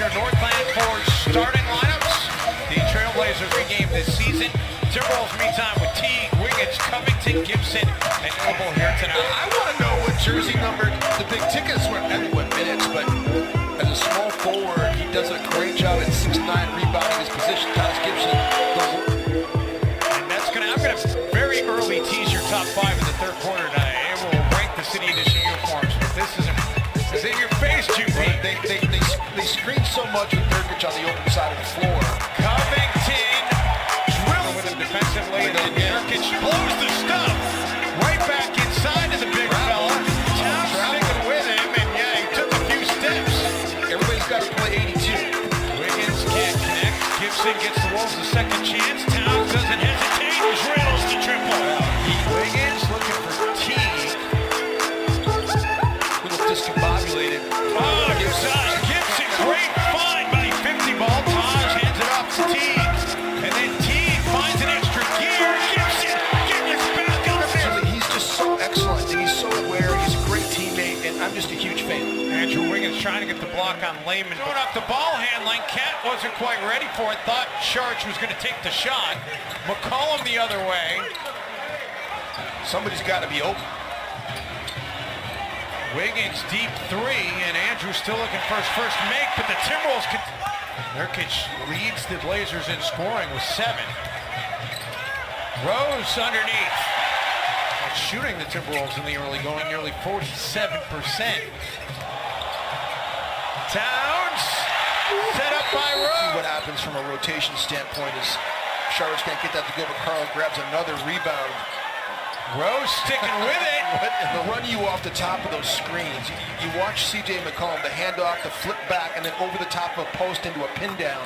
your Northland Forge starting lineups. The Trailblazers regained this season. Timberwolves meantime with Teague, Wiggins, Covington, Gibson, and Noble here tonight. I want to know what jersey number the big tickets were. Everyone minutes, but as a small forward, he does a great job at 6'9", rebounding his position. Tyus Gibson. And that's gonna. I'm gonna very early tease your top 5 in the third quarter tonight. It will rank the City Edition uniforms, but this is in your face, Jupy. They screen so much with Nurkic on the open side of the floor. Covington drilled with him defensively, and then Nurkic blows the stuff right back inside to the big fella. Towns sticking with him, and yeah, he took a few steps. Everybody's got to play 82. Wiggins can't connect. Gibson gets the Wolves a second chance. Towns doesn't hesitate. Drills the triple. Wiggins looking for Teague. A little discombobulated. Oh, Gibson, great find by 50 ball. Taj hands it off to Teague. And then Teague finds an extra gear. Gibson getting his back on it. He's just so excellent, and he's so aware. He's a great teammate, and I'm just a huge fan. Andrew Wiggins trying to get the block on Layman. Throwing up the ball handling. Cat wasn't quite ready for it. Thought Sharge was going to take the shot. McCollum the other way. Somebody's got to be open. Wiggins deep 3, and Andrew still looking for his first make, but the Timberwolves can... Nurkic leads the Blazers in scoring with 7. Rose underneath. Shooting the Timberwolves in the early going, nearly 47%. Towns, set up by Rose. What happens from a rotation standpoint is Sharge can't get that to go, but Carl grabs another rebound. Rose sticking with it. And the run you off the top of those screens. You watch C.J. McCollum, the handoff, the flip back, and then over the top of a post into a pin down.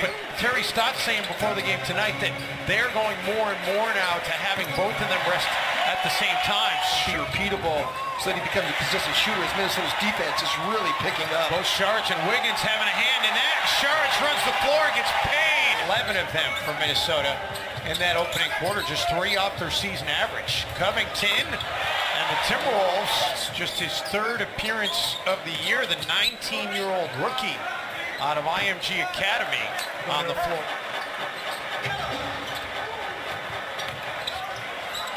But Terry Stotts saying before the game tonight that they're going more and more now to having both of them rest at the same time. Be repeatable so that he becomes a consistent shooter. As Minnesota's defense is really picking up. Both Sharge and Wiggins having a hand in that. Sharge runs the floor and gets paid. 11 of them for Minnesota in that opening quarter, just 3 off their season average. Covington and the Timberwolves, it's just his 3rd appearance of the year, the 19-year-old rookie out of IMG Academy on the floor.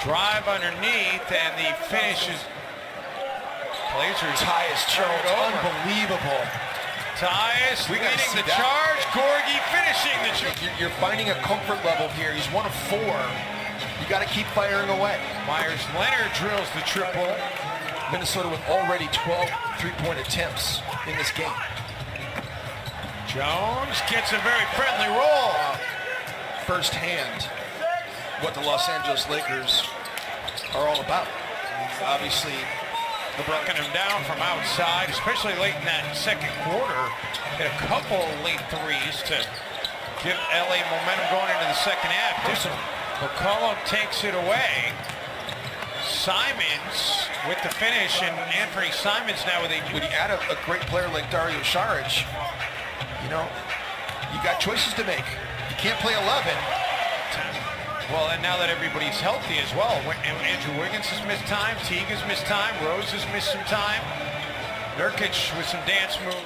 Drive underneath, and the finish is Blazers. Tyus Jones, unbelievable. Tyus leading the charge. Gorgie finishing the charge. You're finding a comfort level here. He's 1 of 4. You got to keep firing away. Myers Leonard drills the triple. Minnesota with already 12 3-point attempts in this game. Jones gets a very friendly roll. Firsthand what the Los Angeles Lakers are all about. Obviously, Brooking him down from outside, especially late in that second quarter. Hit a couple late threes to give LA momentum going into the second half. McCollum takes it away. Simons with the finish, and Anthony Simons now with a... When you add a great player like Dario Saric, you know, you got choices to make. You can't play 11. Well, and now that everybody's healthy as well, Andrew Wiggins has missed time, Teague has missed time, Rose has missed some time. Nurkic with some dance move.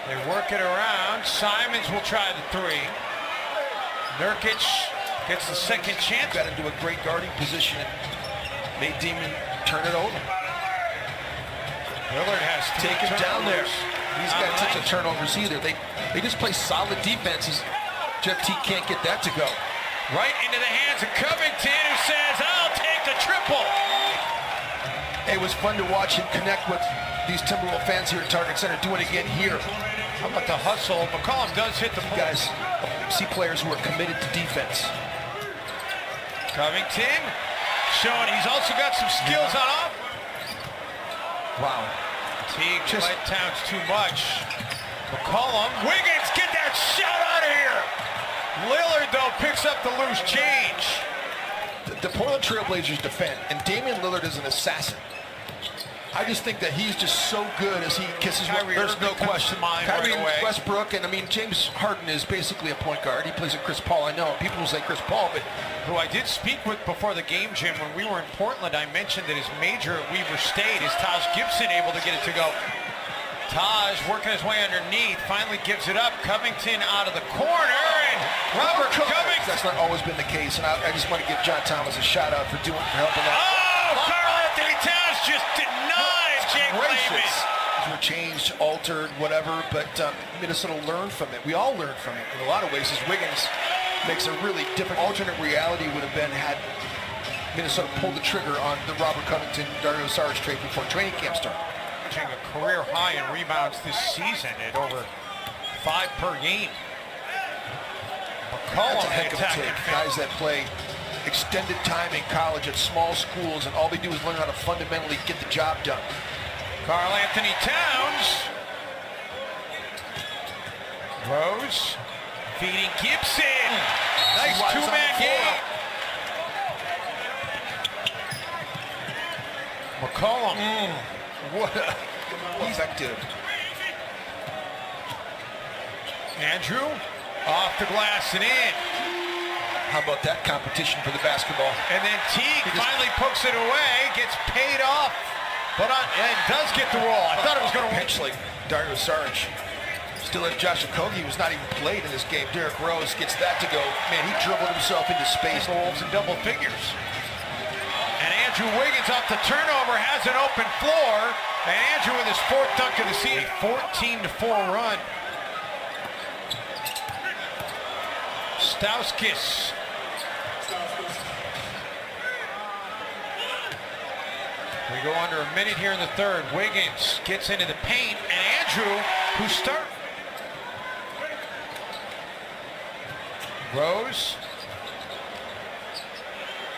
They work it around. Simons will try the 3. Nurkic gets the second chance. Got into a great guarding position and made Demon turn it over. Lillard has take him down there. He's got such a turnovers either. They just play solid defenses. Jeff Teague can't get that to go. Right into the hands of Covington, who says, I'll take the triple. It was fun to watch him connect with these Timberwolves fans here at Target Center. Do it again here. How about the hustle? McCollum does hit the guys. See players who are committed to defense. Covington showing he's also got some skills on off. Wow. Teague just let Towns too much. McCollum, Wiggins, get that shot out of here. Lillard, though, picks up the loose change. The Portland Trailblazers defend, and Damian Lillard is an assassin. I just think that he's just so good as he kisses. There's no question. Kyrie right Westbrook, and I mean, James Harden is basically a point guard. He plays with Chris Paul. I know people will say Chris Paul, but who I did speak with before the game, Jim, when we were in Portland, I mentioned that his major at Weaver State is Taj Gibson able to get it to go. Taj working his way underneath, finally gives it up. Covington out of the corner, and Robert Covington. That's not always been the case, and I just want to give John Thomas a shout out for helping out. Oh, Karl Anthony Towns just denied Jake Layman. These were changed, altered, whatever, but Minnesota learned from it. We all learned from it in a lot of ways. As Wiggins makes a really difficult alternate reality would have been had Minnesota pulled the trigger on the Robert Covington, Dario Saric trade before training camp started. A career high in rebounds this season at over 5 per game. That's a heck of a take. Guys that play extended time in college at small schools, and all they do is learn how to fundamentally get the job done. Karl Anthony Towns. Rose feeding Gibson. Nice two-man game. McCollum. What effective. Andrew off the glass and in. How about that competition for the basketball? And then Teague finally pokes it away, gets paid off, and does get the roll. I thought it was going to pitch like Dario Saric. Still had Josh Okogie, who's not even played in this game. Derrick Rose gets that to go. Man, he dribbled himself into space. The Wolves in double figures. And Andrew Wiggins off the turnover has an open floor. And Andrew with his 4th dunk of the season. 14-4 run. Stauskas. We go under a minute here in the third. Wiggins gets into the paint. And Andrew, who starts. Rose.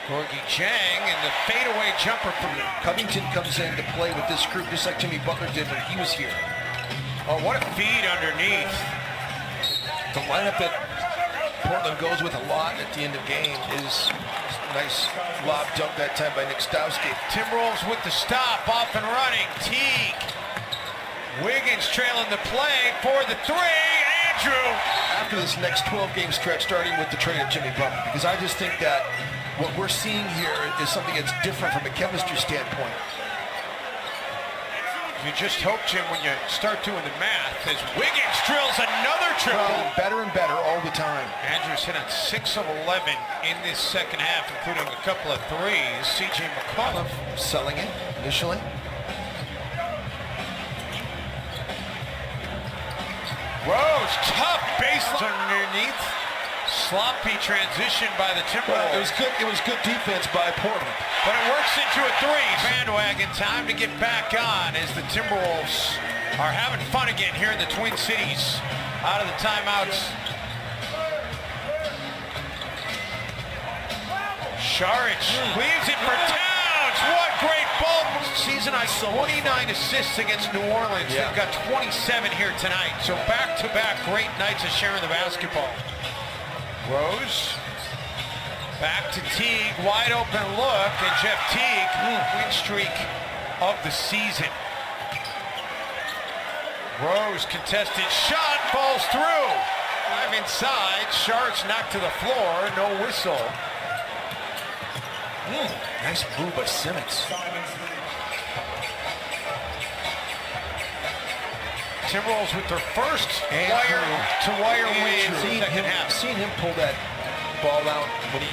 Gorgie Jang, and the fadeaway jumper from Covington comes in to play with this group just like Jimmy Butler did when he was here. Oh, what a feed underneath. The lineup that Portland goes with a lot at the end of game is a nice lob dunk that time by Nick Stauskas. Timberwolves with the stop, off and running. Teague. Wiggins trailing the play for the 3. Andrew. After this next 12-game stretch, starting with the trade of Jimmy Butler, because I just think that what we're seeing here is something that's different from a chemistry standpoint. You just hope, Jim, when you start doing the math, as Wiggins drills another triple. Well, better and better all the time. Andrews hit on 6 of 11 in this second half, including a couple of threes. C.J. McCollum selling it initially. Rose, tough baseline underneath. Sloppy transition by the Timberwolves. It was good defense by Portland. But it works into a 3. Bandwagon, time to get back on as the Timberwolves are having fun again here in the Twin Cities. Out of the timeouts. Saric leaves it for Towns. What great ball. Season high 29 assists against New Orleans. Yeah. They've got 27 here tonight. So back-to-back great nights of sharing the basketball. Rose, back to Teague, wide open look, and Jeff Teague, win streak of the season. Rose, contested shot, falls through. I'm inside, Sharks knocked to the floor, no whistle. Nice move by Simmons. Timberwolves with their first wire-to-wire win in the second half. Seeing him pull that ball out when he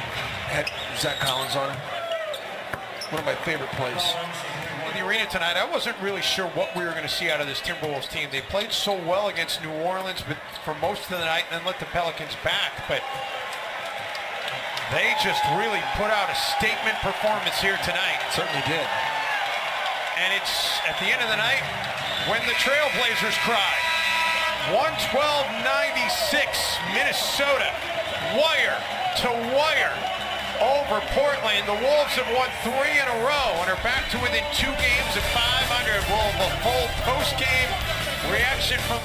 had Zach Collins on him. One of my favorite plays. In the arena tonight, I wasn't really sure what we were going to see out of this Timberwolves team. They played so well against New Orleans but for most of the night and then let the Pelicans back. But they just really put out a statement performance here tonight. Certainly did. And it's at the end of the night when the Trailblazers cry. 112-96, Minnesota, wire to wire over Portland. The Wolves have won 3 in a row and are back to within 2 games of 500. We'll have a full post-game reaction from